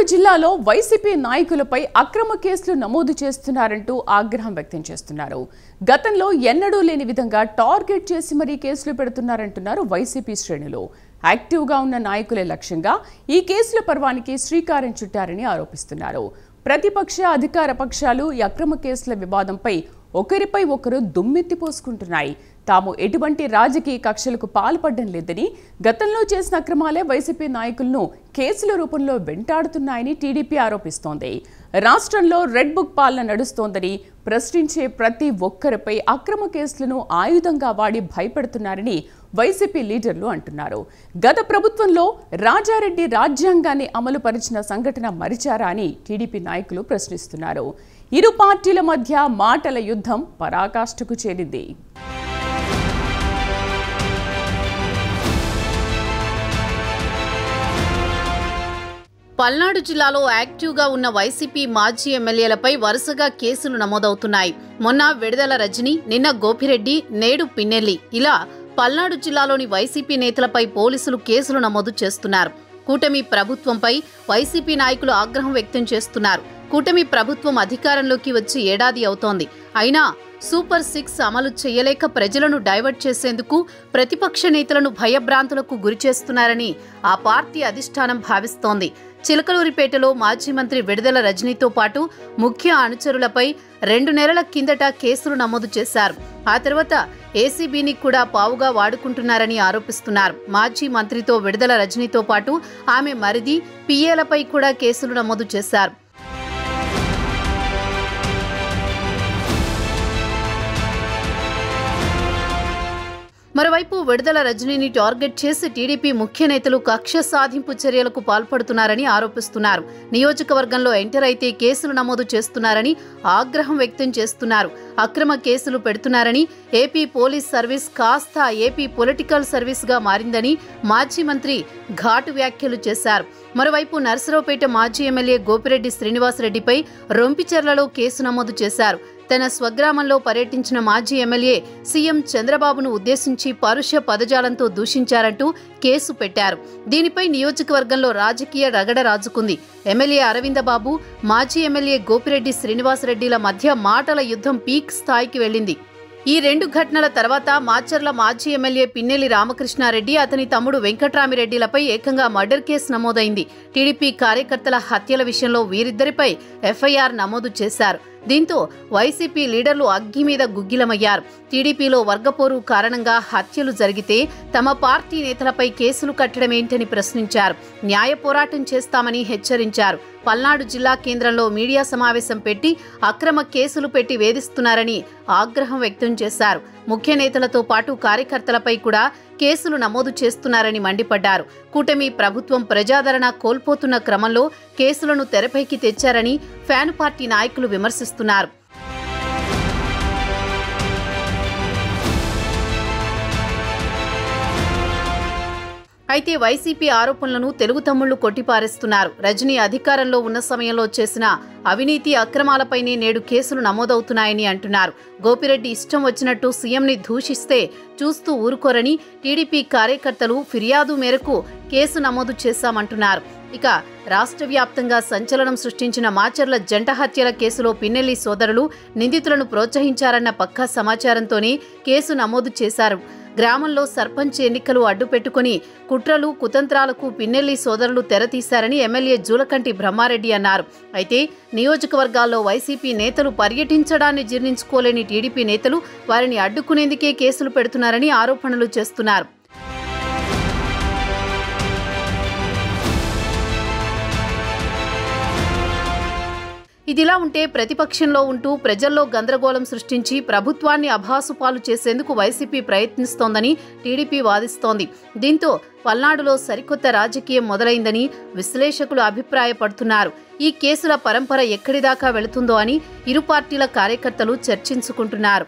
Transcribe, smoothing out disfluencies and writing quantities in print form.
పల్నాడు జిల్లాలో వైసీపీ నాయకులపై అక్రమ కేసులు నమోదు చేస్తున్నారంటూ ఆగ్రహం వ్యక్తం చేస్తున్నారు. గతంలో ఎన్నడూ లేని విధంగా టార్గెట్ చేసి మరీ కేసులు పెడుతున్నారంటున్నారు వైసీపీ శ్రేణులు. యాక్టివ్గా ఉన్న నాయకులే లక్ష్యంగా ఈ కేసుల పర్వానికి శ్రీకారం చుట్టారని ఆరోపిస్తున్నారు. ప్రతిపక్ష అధికార పక్షాలు ఈ అక్రమ కేసుల వివాదంపై ఒకరిపై ఒకరు దుమ్మెత్తిపోసుకుంటున్నాయి. తాము ఎటువంటి రాజకీయ కక్షలకు పాల్పడడం లేదని, గతంలో చేసిన అక్రమాలే వైసీపీ నాయకులను కేసుల రూపంలో వెంటాడుతున్నాయని టీడీపీ ఆరోపిస్తోంది. రాష్ట్రంలో రెడ్ బుక్ పాలన నడుస్తోందని, ప్రశ్నించే ప్రతి ఒక్కరిపై అక్రమ కేసులను ఆయుధంగా వాడి భయపెడుతున్నారని వైసీపీ లీడర్లు అంటున్నారు. గత ప్రభుత్వంలో రాజారెడ్డి రాజ్యాంగాన్ని అమలు పరిచిన సంఘటన మరిచారా అని టీడీపీ నాయకులు ప్రశ్నిస్తున్నారు. ఇరు పార్టీల మధ్య మాటల యుద్ధం పరాకాష్ఠకు చేరింది. పల్నాడు జిల్లాలో యాక్టివ్గా ఉన్న వైసీపీ మాజీ ఎమ్మెల్యేలపై వరుసగా కేసులు నమోదవుతున్నాయి. మొన్న విడుదల రజని, నిన్న గోపిరెడ్డి, నేడు పిన్నెల్లి, ఇలా పల్నాడు జిల్లాలోని వైసీపీ నేతలపై పోలీసులు కేసులు నమోదు చేస్తున్నారు. కూటమి ప్రభుత్వంపై వైసీపీ నాయకులు ఆగ్రహం వ్యక్తం చేస్తున్నారు. కూటమి ప్రభుత్వం అధికారంలోకి వచ్చి ఏడాది అవుతోంది. అయినా సూపర్ 6 అమలు చేయలేక ప్రజలను డైవర్ట్ చేసేందుకు ప్రతిపక్ష నేతలను భయభ్రాంతులకు గురిచేస్తున్నారని ఆ పార్టీ అధిష్టానం భావిస్తోంది. చిలకలూరిపేటలో మాజీ మంత్రి విడుదల రజనీతో పాటు ముఖ్య అనుచరులపై 2 నెలల కిందట కేసులు నమోదు చేశారు. ఆ తర్వాత ఏసీబీని కూడా పావుగా వాడుకుంటున్నారని ఆరోపిస్తున్నారు. మాజీ మంత్రితో విడుదల రజనీతో పాటు ఆమె మరిది, పిఏలపై కూడా కేసులు నమోదు చేశారు. మరోవైపు విడుదల రజనీని టార్గెట్ చేసి టీడీపీ ముఖ్య నేతలు కక్ష సాధింపు చర్యలకు పాల్పడుతున్నారని ఆరోపిస్తున్నారు. నియోజకవర్గంలో ఎంటర్ అయితే కేసులు నమోదు చేస్తున్నారని ఆగ్రహం వ్యక్తం చేస్తున్నారు. అక్రమ కేసులు పెడుతున్నారని, ఏపీ పోలీస్ సర్వీస్ కాస్త ఏపీ పొలిటికల్ సర్వీస్గా మారిందని మాజీ మంత్రి ఘాటు వ్యాఖ్యలు చేశారు. మరోవైపు నర్సరావుపేట మాజీ ఎమ్మెల్యే గోపిరెడ్డి శ్రీనివాసరెడ్డిపై రొంపిచెర్లలో కేసు నమోదు చేశారు. తన స్వగ్రామంలో పర్యటించిన మాజీ ఎమ్మెల్యే సీఎం చంద్రబాబును ఉద్దేశించి పరుష పదజాలంతో దూషించారంటూ కేసు పెట్టారు. దీనిపై నియోజకవర్గంలో రాజకీయ రగడ రాజుకుంది. ఎమ్మెల్యే అరవిందబాబు, మాజీ ఎమ్మెల్యే గోపిరెడ్డి శ్రీనివాసరెడ్డిల మధ్య మాటల యుద్ధం పీక్ స్థాయికి వెళ్లింది. ఈ 2 ఘటనల తర్వాత మాచర్ల మాజీ ఎమ్మెల్యే పిన్నెల్లి రామకృష్ణారెడ్డి, అతని తమ్ముడు వెంకట్రామిరెడ్డిలపై ఏకంగా మర్డర్ కేసు నమోదైంది. టీడీపీ కార్యకర్తల హత్యల విషయంలో వీరిద్దరిపై ఎఫ్ఐఆర్ నమోదు చేశారు. దీంతో వైసీపీ లీడర్లు అగ్గి మీద గుగ్గిలమయ్యారు. టీడీపీలో వర్గపోరు కారణంగా హత్యలు జరిగితే తమ పార్టీ నేతలపై కేసులు కట్టడమేంటని ప్రశ్నించారు. న్యాయ పోరాటం చేస్తామని హెచ్చరించారు. పల్నాడు జిల్లా కేంద్రంలో మీడియా సమావేశం పెట్టి అక్రమ కేసులు పెట్టి వేధిస్తున్నారని ఆగ్రహం వ్యక్తం చేశారు. ముఖ్య నేతలతో పాటు కార్యకర్తలపై కూడా కేసులు నమోదు చేస్తున్నారని మండిపడ్డారు. కూటమి ప్రభుత్వం ప్రజాదరణ కోల్పోతున్న క్రమంలో కేసులను తెరపైకి తెచ్చారని ఫ్యాన్ పార్టీ నాయకులు విమర్శిస్తున్నారు. అయితే వైసీపీ ఆరోపణలను తెలుగు తమ్ముళ్లు కొట్టిపారేస్తున్నారు. రజనీ అధికారంలో ఉన్న సమయంలో చేసిన అవినీతి అక్రమాలపైనే నేడు కేసులు నమోదవుతున్నాయని అంటున్నారు. గోపిరెడ్డి ఇష్టం వచ్చినట్టు సీఎంని దూషిస్తే చూస్తూ ఊరుకోరని టీడీపీ కార్యకర్తలు ఫిర్యాదు మేరకు కేసు నమోదు చేశామంటున్నారు. ఇక రాష్ట్ర వ్యాప్తంగా సంచలనం సృష్టించిన మాచర్ల జంట హత్యల కేసులో పిన్నెల్లి సోదరులు నిందితులను ప్రోత్సహించారన్న పక్కా సమాచారంతోనే కేసు నమోదు చేశారు. గ్రామంలో సర్పంచ్ ఎన్నికలు అడ్డుపెట్టుకుని కుట్రలు కుతంత్రాలకు పిన్నెల్లి సోదరులు తెరతీశారని ఎమ్మెల్యే జూలకంటి బ్రహ్మారెడ్డి అన్నారు. అయితే నియోజకవర్గాల్లో వైసీపీ నేతలు పర్యటించడాన్ని జీర్ణించుకోలేని టీడీపీ నేతలు వారిని అడ్డుకునేందుకే కేసులు పెడుతున్నారని ఆరోపణలు చేస్తున్నారు. ఇదిలా ఉంటే ప్రతిపక్షంలో ఉంటూ ప్రజల్లో గందరగోళం సృష్టించి ప్రభుత్వాన్ని అభాసుపాలు చేసేందుకు వైసీపీ ప్రయత్నిస్తోందని టీడీపీ వాదిస్తోంది. దీంతో పల్నాడులో సరికొత్త రాజకీయం మొదలైందని విశ్లేషకులు అభిప్రాయపడుతున్నారు. ఈ కేసుల పరంపర ఎక్కడిదాకా వెళుతుందో అని ఇరు పార్టీల కార్యకర్తలు చర్చించుకుంటున్నారు.